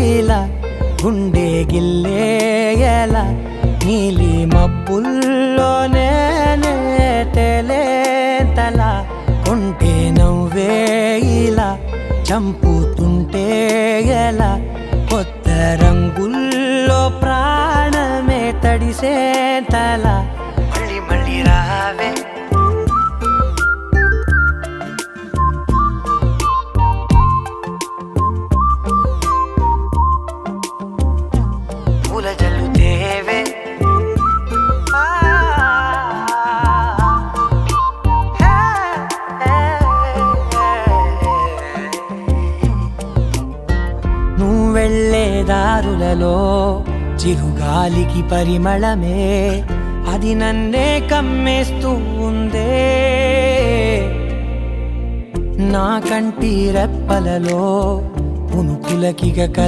ఇలా గుండె గిల్లేయలా నీలి మబ్బుల్లోనే తేలేంతలా కొంటే నవ్వే ఇలా చంపుతుంటే ఎలా కొత్త రంగుల్లో ప్రాణమే తడిసేంతలా మళ్ళీ మళ్ళీ రావే పూల జల్లుతేవే నువ్వు వెళ్ళే దారులలో చిరుగాలికి పరిమళమే అది నన్నే కమ్మేస్తూ ఉందే నా కంటి రెప్పలలో పునుకులకిగ